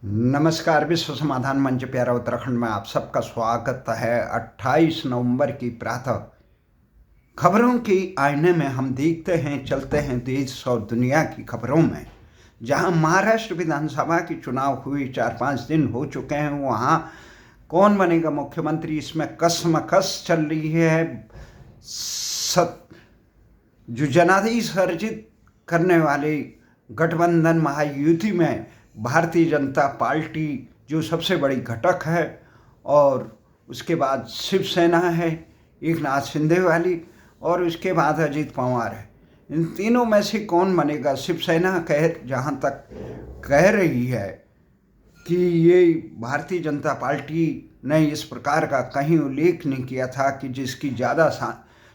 नमस्कार। विश्व समाधान मंच प्यारा उत्तराखंड में आप सबका स्वागत है। 28 नवंबर की प्रातः खबरों की आईने में हम देखते हैं, चलते हैं देश और दुनिया की खबरों में। जहां महाराष्ट्र विधानसभा की चुनाव हुई 4-5 दिन हो चुके हैं, वहां कौन बनेगा मुख्यमंत्री, इसमें कसमकस चल रही है। जो जनादेश अर्जित करने वाले गठबंधन महायुति में भारतीय जनता पार्टी जो सबसे बड़ी घटक है, और उसके बाद शिवसेना है एकनाथ शिंदे वाली, और उसके बाद अजीत पवार है। इन तीनों में से कौन बनेगा? शिवसेना जहाँ तक कह रही है कि ये भारतीय जनता पार्टी ने इस प्रकार का कहीं उल्लेख नहीं किया था कि जिसकी ज़्यादा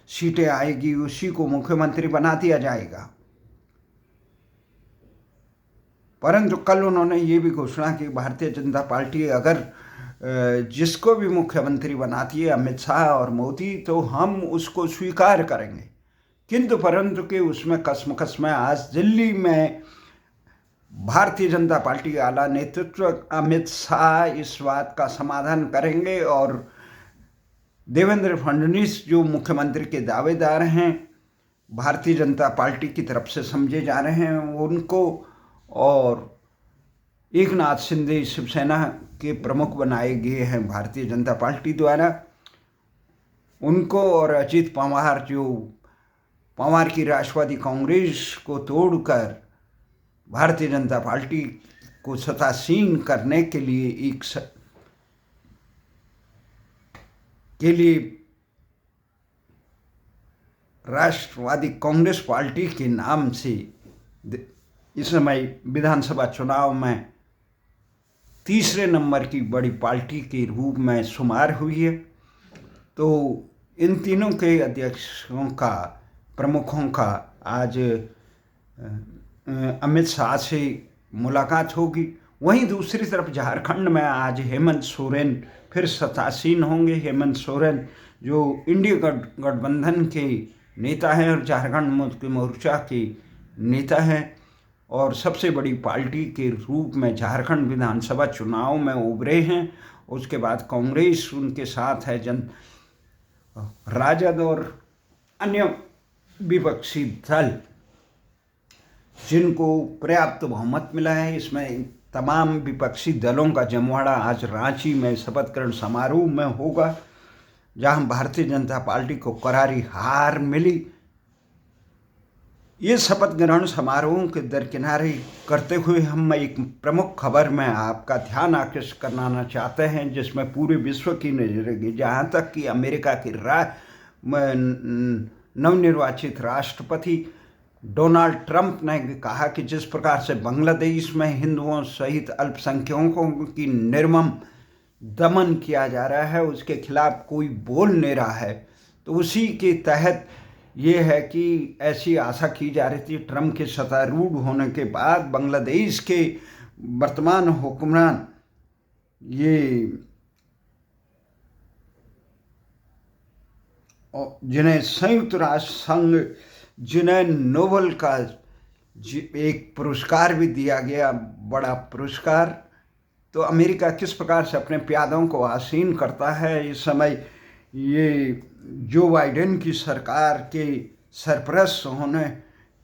सीटें आएगी उसी को मुख्यमंत्री बना दिया जाएगा, परंतु कल उन्होंने ये भी घोषणा की भारतीय जनता पार्टी अगर जिसको भी मुख्यमंत्री बनाती है, अमित शाह और मोदी, तो हम उसको स्वीकार करेंगे। किंतु परंतु के उसमें कसमकस में आज दिल्ली में भारतीय जनता पार्टी आला नेतृत्व अमित शाह इस बात का समाधान करेंगे, और देवेंद्र फडणवीस जो मुख्यमंत्री के दावेदार हैं, भारतीय जनता पार्टी की तरफ से समझे जा रहे हैं उनको, और एकनाथ शिंदे शिवसेना के प्रमुख बनाए गए हैं भारतीय जनता पार्टी द्वारा, उनको, और अजीत पवार जो पवार की राष्ट्रवादी कांग्रेस को तोड़कर भारतीय जनता पार्टी को सत्तासीन करने के लिए राष्ट्रवादी कांग्रेस पार्टी के नाम से इस समय विधानसभा चुनाव में तीसरे नंबर की बड़ी पार्टी के रूप में शुमार हुई है। तो इन तीनों के अध्यक्षों का, प्रमुखों का आज अमित शाह से मुलाकात होगी। वहीं दूसरी तरफ झारखंड में आज हेमंत सोरेन फिर सत्तासीन होंगे। हेमंत सोरेन जो इंडिया गठबंधन के नेता हैं और झारखंड मुक्ति मोर्चा के नेता हैं, और सबसे बड़ी पार्टी के रूप में झारखंड विधानसभा चुनाव में उभरे हैं। उसके बाद कांग्रेस उनके साथ है, राजद और अन्य विपक्षी दल जिनको पर्याप्त बहुमत मिला है। इसमें तमाम विपक्षी दलों का जमवाड़ा आज रांची में शपथ ग्रहण समारोह में होगा, जहां भारतीय जनता पार्टी को करारी हार मिली। ये शपथ ग्रहण समारोह के दरकिनारे करते हुए हम एक प्रमुख खबर में आपका ध्यान आकृष्ट कराना चाहते हैं, जिसमें पूरे विश्व की नजर रहेगी। जहाँ तक कि अमेरिका के नवनिर्वाचित राष्ट्रपति डोनाल्ड ट्रंप ने कहा कि जिस प्रकार से बांग्लादेश में हिंदुओं सहित अल्पसंख्यकों की निर्मम दमन किया जा रहा है, उसके खिलाफ कोई बोल नहीं रहा है। तो उसी के तहत ये है कि ऐसी आशा की जा रही थी ट्रंप के सत्तारूढ़ होने के बाद बांग्लादेश के वर्तमान हुक्मरान जिन्हें संयुक्त राष्ट्र संघ, जिन्हें नोबेल का एक पुरस्कार भी दिया गया, बड़ा पुरस्कार, तो अमेरिका किस प्रकार से अपने प्यादों को आसीन करता है। इस समय ये जो बाइडेन की सरकार के सरपरस्त होने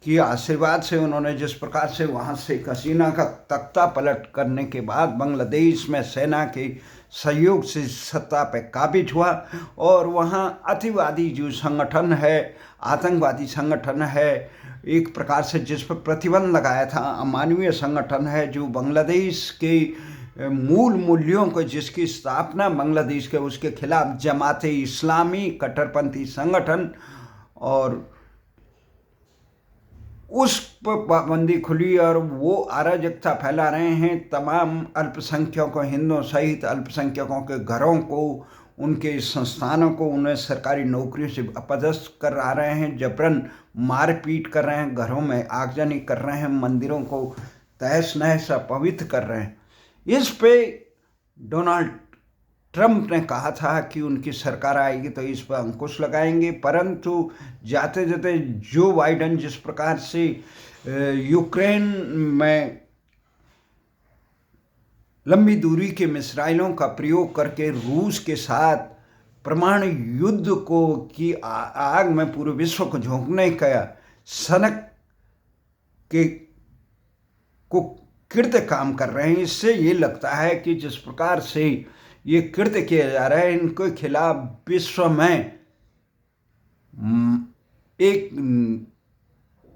की आशीर्वाद से उन्होंने जिस प्रकार से वहाँ से हसीना का तख्ता पलट करने के बाद बांग्लादेश में सेना के सहयोग से सत्ता पे काबिज हुआ, और वहाँ अतिवादी जो संगठन है, आतंकवादी संगठन है, एक प्रकार से जिस पर प्रतिबंध लगाया था, अमानवीय संगठन है जो बांग्लादेश के मूल मूल्यों को, जिसकी स्थापना बांग्लादेश के, उसके खिलाफ जमाते इस्लामी कट्टरपंथी संगठन, और उस पर पाबंदी खुली, और वो अराजकता फैला रहे हैं। तमाम अल्पसंख्यकों, हिंदुओं सहित अल्पसंख्यकों के घरों को, उनके संस्थानों को, उन्हें सरकारी नौकरियों से अपदस्थ करा रहे हैं, जबरन मारपीट कर रहे हैं, घरों में आगजनी कर रहे हैं, मंदिरों को तहस नहस अपवित्र कर रहे हैं। इस पे डोनाल्ड ट्रंप ने कहा था कि उनकी सरकार आएगी तो इस पर अंकुश लगाएंगे, परंतु जाते जाते जो बाइडेन जिस प्रकार से यूक्रेन में लंबी दूरी के मिसाइलों का प्रयोग करके रूस के साथ परमाणु युद्ध को की आग में पूरे विश्व को झोंकने का सनक के को कृत्य काम कर रहे हैं। इससे ये लगता है कि जिस प्रकार से ये कृत्य किया जा रहा है, इनके खिलाफ विश्व में एक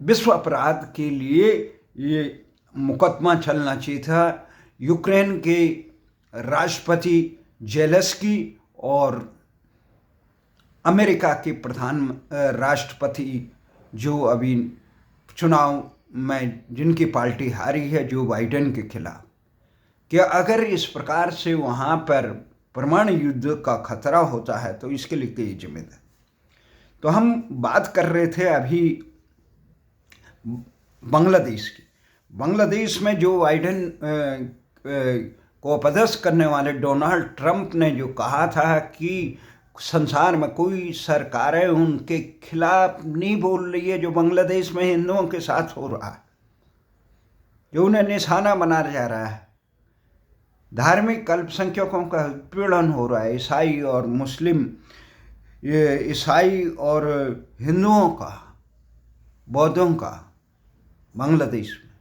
विश्व अपराध के लिए ये मुकदमा चलना चाहिए था। यूक्रेन के राष्ट्रपति जेलेंस्की और अमेरिका के प्रधान राष्ट्रपति जो अभी चुनाव में जिनकी पार्टी हारी है, जो बाइडेन के खिलाफ, कि अगर इस प्रकार से वहाँ पर परमाणु युद्ध का खतरा होता है तो इसके लिए कई जिम्मेदार। तो हम बात कर रहे थे अभी बांग्लादेश की। बांग्लादेश में जो बाइडेन को अपदस्थ करने वाले डोनाल्ड ट्रंप ने जो कहा था कि संसार में कोई सरकारें उनके खिलाफ नहीं बोल रही है जो बांग्लादेश में हिंदुओं के साथ हो रहा है, जो उन्हें निशाना बना जा रहा है, धार्मिक अल्पसंख्यकों का उत्पीड़न हो रहा है, ईसाई और मुस्लिम, ईसाई और हिंदुओं का, बौद्धों का बांग्लादेश में।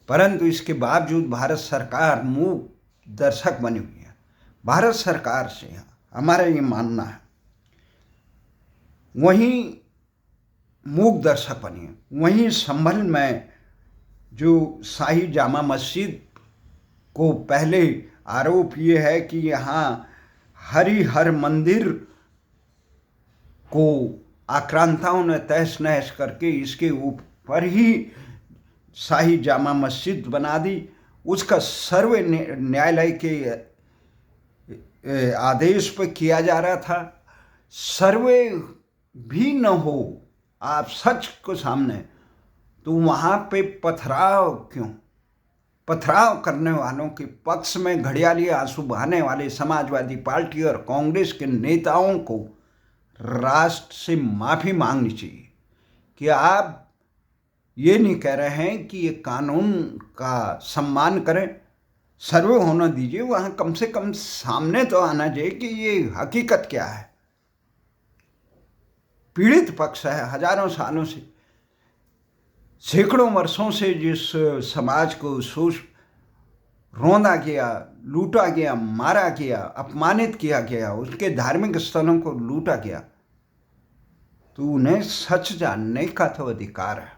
परंतु इसके बावजूद भारत सरकार मूक दर्शक बनी हुई है। भारत सरकार से हमारा ये मानना है, वहीं मूक दर्शक बनी है। वहीं संभल में जो शाही जामा मस्जिद को पहले आरोप ये है कि यहाँ हरिहर मंदिर को आक्रांताओं ने तहस नहस करके इसके ऊपर ही शाही जामा मस्जिद बना दी। उसका सर्वे न्यायालय के आदेश पर किया जा रहा था। सर्वे भी न हो, आप सच को सामने, तो वहाँ पे पथराव क्यों? पथराव करने वालों के पक्ष में घड़ियाली आंसू बहाने वाले समाजवादी पार्टी और कांग्रेस के नेताओं को राष्ट्र से माफ़ी मांगनी चाहिए कि आप ये नहीं कह रहे हैं कि ये कानून का सम्मान करें, सर्वे होना दीजिए। वहाँ कम से कम सामने तो आना चाहिए कि ये हकीकत क्या है। पीड़ित पक्ष है, हजारों सालों से, सैकड़ों वर्षों से जिस समाज को रोंदा गया, लूटा गया, मारा गया, अपमानित किया गया, उसके धार्मिक स्थलों को लूटा गया, तो उन्हें सच जानने का तो अधिकार है।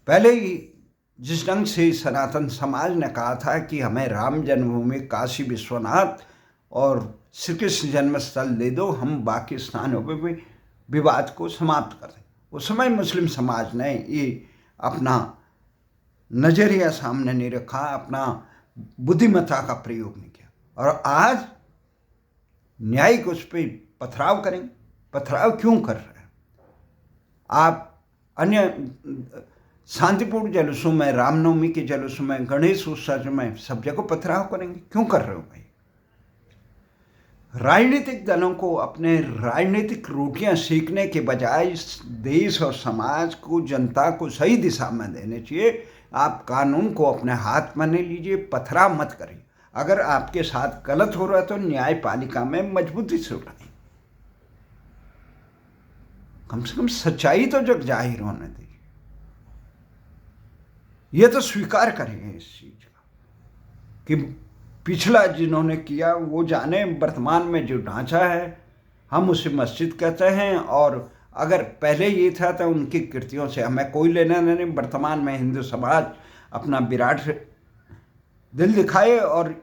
पहले ही जिस ढंग से सनातन समाज ने कहा था कि हमें राम जन्मभूमि, काशी विश्वनाथ और श्री कृष्ण जन्मस्थल दे दो, हम बाकी स्थानों पर भी विवाद को समाप्त कर दें, उस समय मुस्लिम समाज ने ये अपना नजरिया सामने नहीं रखा, अपना बुद्धिमत्ता का प्रयोग नहीं किया, और आज न्यायिक उस पर पथराव करेंगे। पथराव क्यों कर रहे हैं आप? अन्य शांतिपूर्ण जुलूसों में, रामनवमी के जुलूसों में, गणेश उत्सव में सब जगह पथराव करेंगे, क्यों कर रहे हो भाई? राजनीतिक दलों को अपने राजनीतिक रोटियां सीखने के बजाय देश और समाज को, जनता को सही दिशा में देने चाहिए। आप कानून को अपने हाथ में नहीं लीजिए, पथराव मत करिए। अगर आपके साथ गलत हो रहा है तो न्यायपालिका में मजबूती से उठाइए, कम से कम सच्चाई तो जग जाहिर होने दीजिए। ये तो स्वीकार करेंगे इस चीज का कि पिछला जिन्होंने किया वो जाने, वर्तमान में जो ढांचा है हम उसे मस्जिद कहते हैं, और अगर पहले ये था तो उनकी कृतियों से हमें कोई लेना नहीं। वर्तमान में हिंदू समाज अपना विराट दिल दिखाए और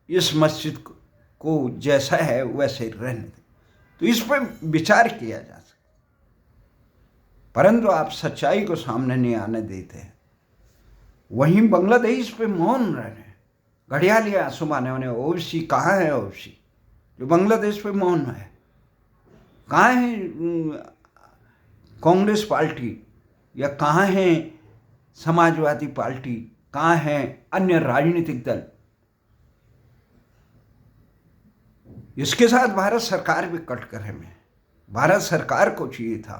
इस मस्जिद को जैसा है वैसे रहने दे, तो इस पर विचार किया जा सकता। परंतु आप सच्चाई को सामने नहीं आने देते हैं। वहीं बांग्लादेश पे मौन रहे, घड़ियाली आंसू बहाने उन्हें। ओवैसी कहाँ है? ओवैसी जो बांग्लादेश पे मौन है, कहाँ है कांग्रेस पार्टी, या कहाँ है समाजवादी पार्टी, कहाँ है अन्य राजनीतिक दल? इसके साथ भारत सरकार भी कटघरे में। भारत सरकार को चाहिए था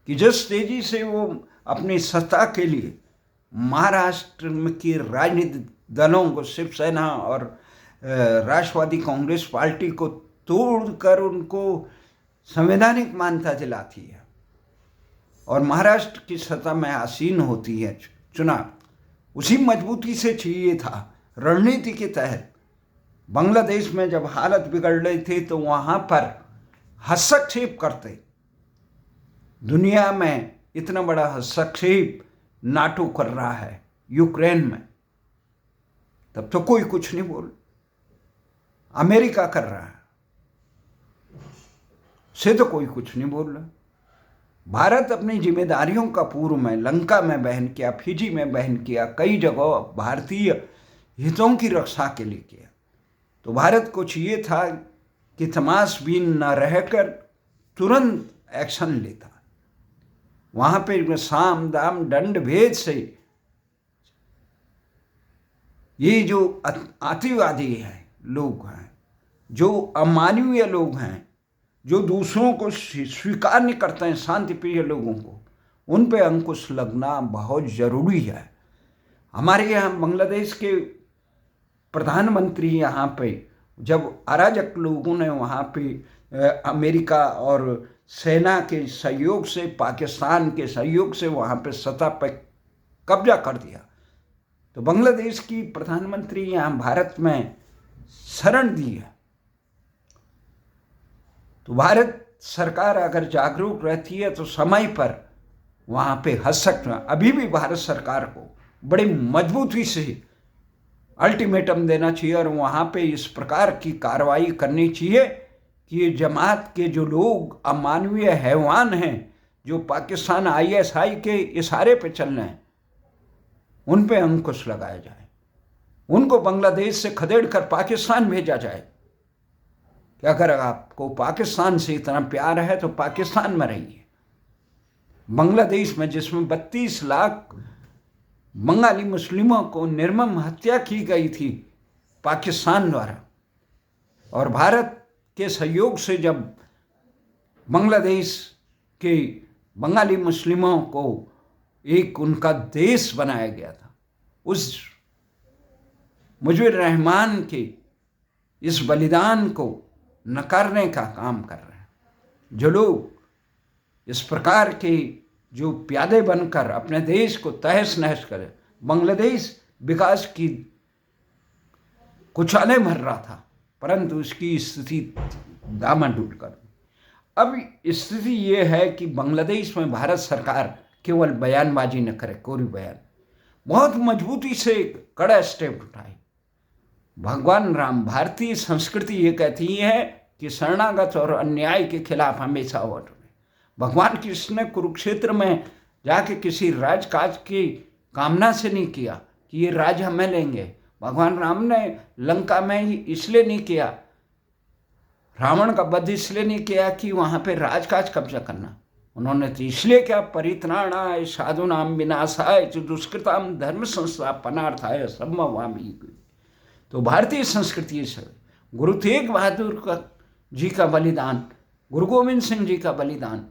कि जिस तेजी से वो अपनी सत्ता के लिए महाराष्ट्र में की राजनीतिक दलों को, शिवसेना और राष्ट्रवादी कांग्रेस पार्टी को तोड़कर उनको संवैधानिक मान्यता दिलाती है और महाराष्ट्र की सत्ता में आसीन होती है चुनाव, उसी मजबूती से चाहिए था। रणनीति के तहत बांग्लादेश में जब हालत बिगड़ रही थी तो वहाँ पर हस्तक्षेप करते। दुनिया में इतना बड़ा हस्तक्षेप नाटो कर रहा है यूक्रेन में, तब तो कोई कुछ नहीं बोल। अमेरिका कर रहा है से तो कोई कुछ नहीं बोल रहा। भारत अपनी जिम्मेदारियों का पूर्व में लंका में बहन किया, फिजी में बहन किया, कई जगह भारतीय हितों की रक्षा के लिए किया। तो भारत को चाहिए था कि तमाशबीन न रहकर तुरंत एक्शन लेता। वहाँ पे साम दाम दंड भेद से ये जो अतिवादी हैं लोग हैं, जो अमानवीय लोग हैं, जो दूसरों को स्वीकार नहीं करते हैं, शांति प्रिय लोगों को, उन पे अंकुश लगना बहुत ज़रूरी है। हमारे यहाँ बांग्लादेश के प्रधानमंत्री यहाँ पे जब अराजक लोगों ने वहाँ पे अमेरिका और सेना के सहयोग से, पाकिस्तान के सहयोग से वहाँ पे सत्ता पर कब्जा कर दिया, तो बांग्लादेश की प्रधानमंत्री यहाँ भारत में शरण दी है। तो भारत सरकार अगर जागरूक रहती है तो समय पर वहाँ पे हस्तक्षेप, अभी भी भारत सरकार को बड़ी मजबूती से अल्टीमेटम देना चाहिए और वहाँ पे इस प्रकार की कार्रवाई करनी चाहिए कि ये जमात के जो लोग अमानवीय हैवान हैं, जो पाकिस्तान ISI के इशारे पे चल रहे हैं, उन पे अंकुश लगाया जाए। उनको बांग्लादेश से खदेड़ कर पाकिस्तान भेजा जाए कि अगर आपको पाकिस्तान से इतना प्यार है तो पाकिस्तान में रहिए। बांग्लादेश में जिसमें 32 लाख बंगाली मुस्लिमों को निर्मम हत्या की गई थी पाकिस्तान द्वारा, और भारत के सहयोग से जब बांग्लादेश के बंगाली मुस्लिमों को एक उनका देश बनाया गया था, उस मुजीबुर रहमान के इस बलिदान को नकारने का काम कर रहे हैं। जो लोग इस प्रकार के जो प्यादे बनकर अपने देश को तहस नहस करे, बांग्लादेश विकास की कुचाले मर रहा था, परंतु उसकी स्थिति डामाडोल कर। अब स्थिति ये है कि बांग्लादेश में भारत सरकार केवल बयानबाजी न करे, कोरी बयान, बहुत मजबूती से कड़ा स्टेप उठाए। भगवान राम, भारतीय संस्कृति ये कहती है कि शरणागत और अन्याय के खिलाफ हमेशा वोट दें। भगवान कृष्ण ने कुरुक्षेत्र में जाके किसी राजकाज की कामना से नहीं किया कि ये राज हमें लेंगे। भगवान राम ने लंका में ही इसलिए नहीं किया, रावण का वध इसलिए नहीं किया कि वहाँ पे राजकाज कब्जा करना। उन्होंने तो इसलिए क्या, परित्राणाय साधूनाम विनाशाय च दुष्कृताम धर्म संस्थापनार्थाय सम्भवामि। तो भारतीय संस्कृति से गुरु तेग बहादुर जी का बलिदान, गुरु गोविंद सिंह जी का बलिदान,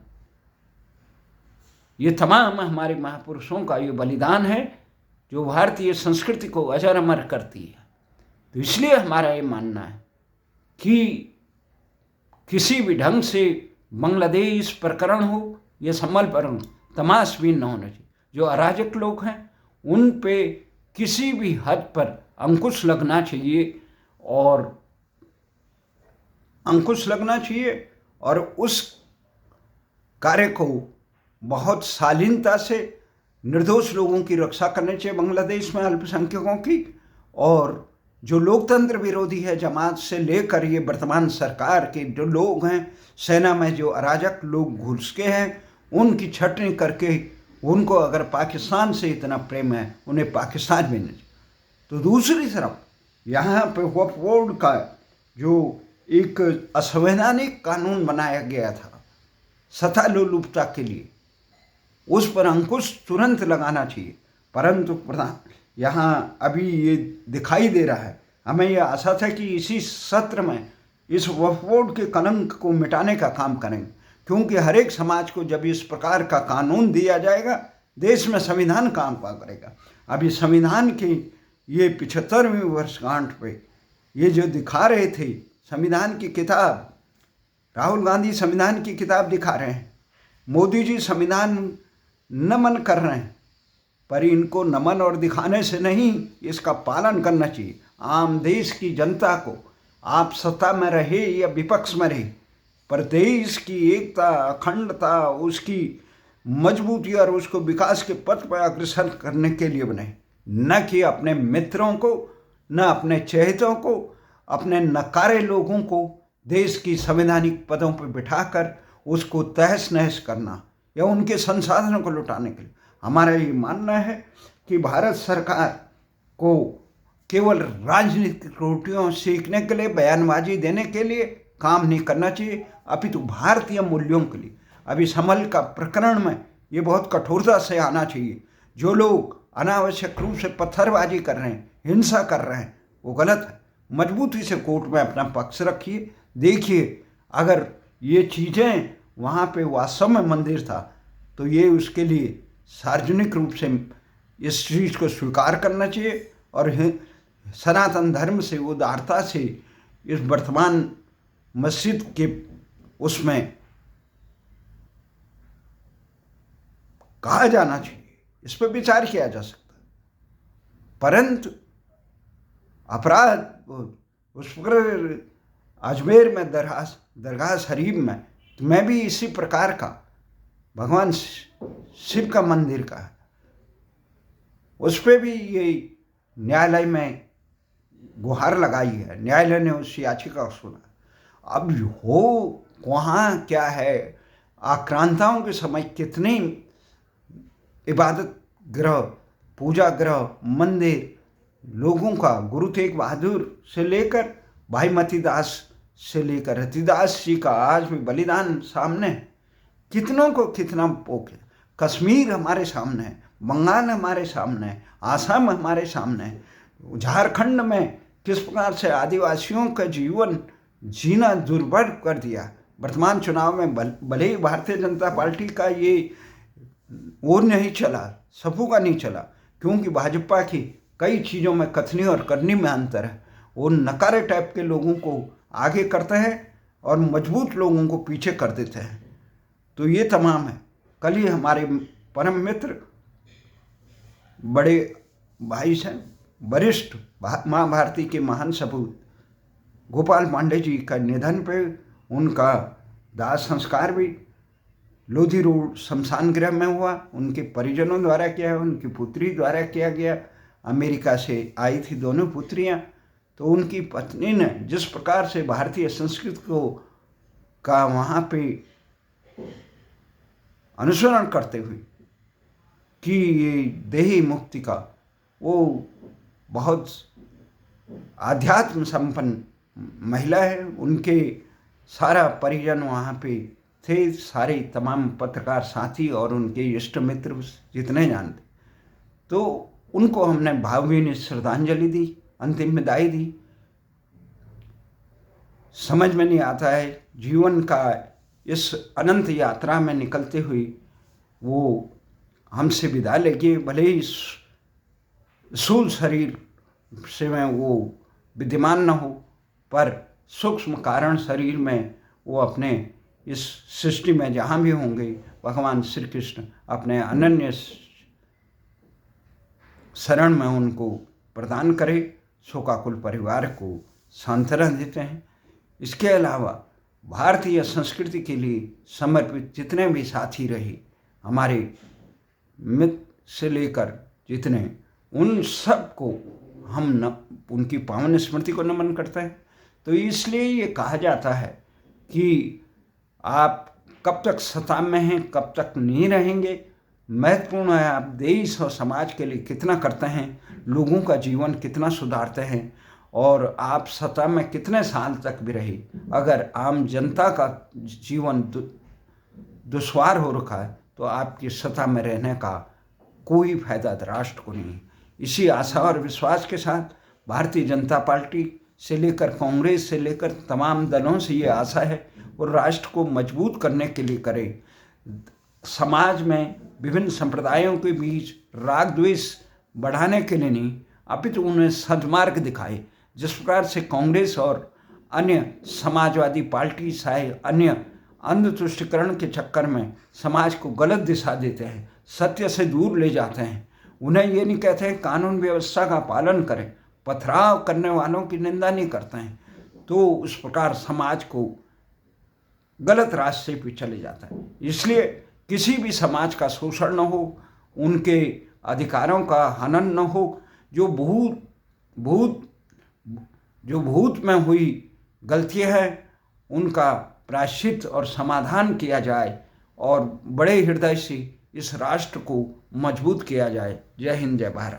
ये तमाम हमारे महापुरुषों का ये बलिदान है जो भारतीय संस्कृति को अजर अमर करती है। तो इसलिए हमारा ये मानना है कि किसी भी ढंग से बांग्लादेश प्रकरण हो या सम्मल प्रकरण, तमाशबीन न होना चाहिए। जो अराजक लोग हैं उन पे किसी भी हद पर अंकुश लगना चाहिए और उस कार्य को बहुत शालीनता से निर्दोष लोगों की रक्षा करनी चाहिए बांग्लादेश में, अल्पसंख्यकों की। और जो लोकतंत्र विरोधी है, जमात से लेकर ये वर्तमान सरकार के जो लोग हैं, सेना में जो अराजक लोग घुस के हैं, उनकी छटनी करके उनको अगर पाकिस्तान से इतना प्रेम है, उन्हें पाकिस्तान में नहीं। तो दूसरी तरफ यहाँ पे वक्फ बोर्ड का जो एक असंवैधानिक कानून बनाया गया था सत्ता लोलुपता के लिए, उस पर अंकुश तुरंत लगाना चाहिए। परंतु यहाँ अभी ये दिखाई दे रहा है, हमें यह आशा था कि इसी सत्र में इस वक्फ बोर्ड के कलंक को मिटाने का काम करेंगे, क्योंकि हर एक समाज को जब इस प्रकार का कानून दिया जाएगा देश में संविधान काम करेगा। अभी संविधान की ये 75वीं वर्षगांठ पे ये जो दिखा रहे थे संविधान की किताब, राहुल गांधी संविधान की किताब दिखा रहे हैं, मोदी जी संविधान नमन कर रहे हैं, पर इनको नमन और दिखाने से नहीं, इसका पालन करना चाहिए। आम देश की जनता को, आप सत्ता में रहे या विपक्ष में रहे, पर देश की एकता, अखंडता, उसकी मजबूती और उसको विकास के पथ पर अग्रसर करने के लिए बने, न कि अपने मित्रों को, न अपने चहेतों को, अपने नकारे लोगों को देश की संवैधानिक पदों पर बिठाकर उसको तहस नहस करना या उनके संसाधनों को लुटाने के लिए। हमारा ये मानना है कि भारत सरकार को केवल राजनीतिक रोटियां सेकने के लिए, बयानबाजी देने के लिए काम नहीं करना चाहिए, अपितु भारतीय मूल्यों के लिए। अभी समल का प्रकरण में ये बहुत कठोरता से आना चाहिए। जो लोग अनावश्यक रूप से पत्थरबाजी कर रहे हैं, हिंसा कर रहे हैं, वो गलत है। मजबूती से कोर्ट में अपना पक्ष रखिए। देखिए, अगर ये चीज़ें वहाँ पे वास्तव में मंदिर था तो ये उसके लिए सार्वजनिक रूप से इस चीज़ को स्वीकार करना चाहिए और सनातन धर्म से, उदारता से इस वर्तमान मस्जिद के उसमें कहा जाना चाहिए, इस पर विचार किया जा सकता है। परंतु अपराध उस पर अजमेर में दरगाह शरीफ में, तो मैं भी इसी प्रकार का भगवान शिव का मंदिर का है, उस पर भी ये न्यायालय में गुहार लगाई है, न्यायालय ने उस याचिका को सुना। अब हो वहाँ क्या है, आक्रांताओं के समय कितने इबादत गृह, पूजा गृह, मंदिर लोगों का, गुरु तेग बहादुर से लेकर भाई मती दास से लेकर रतिदास जी का आज भी बलिदान सामने है। कितनों को कितना पोखे। कश्मीर हमारे सामने है, बंगाल हमारे सामने है, आसाम हमारे सामने है, झारखंड में किस प्रकार से आदिवासियों का जीवन जीना दुर्भर कर दिया। वर्तमान चुनाव में भले ही भारतीय जनता पार्टी का ये वो नहीं चला, सबू का नहीं चला, क्योंकि भाजपा की कई चीज़ों में कथनी और करनी में अंतर है। वो नकारे टाइप के लोगों को आगे करते हैं और मजबूत लोगों को पीछे कर देते हैं। तो ये तमाम है। कल ही हमारे परम मित्र, बड़े भाई से वरिष्ठ माँ भारती के महान सपूत गोपाल पांडे जी का निधन पे उनका दाह संस्कार भी लोधी रोड शमशान गृह में हुआ। उनके परिजनों द्वारा किया है, उनकी पुत्री द्वारा किया गया। अमेरिका से आई थी दोनों पुत्रियां। तो उनकी पत्नी ने जिस प्रकार से भारतीय संस्कृति को का वहाँ पे अनुसरण करते हुए कि ये देही मुक्ति का, वो बहुत आध्यात्म संपन्न महिला है। उनके सारा परिजन वहाँ पे थे, सारे तमाम पत्रकार साथी और उनके इष्ट मित्र जितने जानते, तो उनको हमने भावभीनी श्रद्धांजलि दी, अंतिम विदाई दी। समझ में नहीं आता है जीवन का इस अनंत यात्रा में निकलते हुए वो हमसे विदा लेके, भले ही स्थूल शरीर से में वो विद्यमान न हो, पर सूक्ष्म कारण शरीर में वो अपने इस सृष्टि में जहाँ भी होंगे भगवान श्री कृष्ण अपने अनन्य शरण में उनको प्रदान करे, शोकाकुल परिवार को सांत्वना देते हैं। इसके अलावा भारतीय संस्कृति के लिए समर्पित जितने भी साथी रहे, हमारे मित्र से लेकर जितने, उन सब को हम उनकी पावन स्मृति को नमन करते हैं। तो इसलिए ये कहा जाता है कि आप कब तक सत्ता में हैं, कब तक नहीं रहेंगे, महत्वपूर्ण है आप देश और समाज के लिए कितना करते हैं, लोगों का जीवन कितना सुधारते हैं, और आप सत्ता में कितने साल तक भी रहे। अगर आम जनता का जीवन दुश्वार हो रखा है तो आपकी सत्ता में रहने का कोई फायदा राष्ट्र को नहीं। इसी आशा और विश्वास के साथ भारतीय जनता पार्टी से लेकर कांग्रेस से लेकर तमाम दलों से ये आशा है और राष्ट्र को मजबूत करने के लिए करे। समाज में विभिन्न संप्रदायों के बीच राग द्वेष बढ़ाने के लिए नहीं, अपितु उन्हें सद्मार्ग दिखाए। जिस प्रकार से कांग्रेस और अन्य समाजवादी पार्टी चाहे अन्य अंध तुष्टिकरण के चक्कर में समाज को गलत दिशा देते हैं, सत्य से दूर ले जाते हैं, उन्हें ये नहीं कहते हैं कानून व्यवस्था का पालन करें, पथराव करने वालों की निंदा नहीं करते हैं, तो उस प्रकार समाज को गलत रास्ते पे चले जाता है। इसलिए किसी भी समाज का शोषण न हो, उनके अधिकारों का हनन न हो, जो भूत में हुई गलतियाँ हैं उनका प्रायश्चित और समाधान किया जाए और बड़े हृदय से इस राष्ट्र को मजबूत किया जाए। जय हिंद, जय भारत।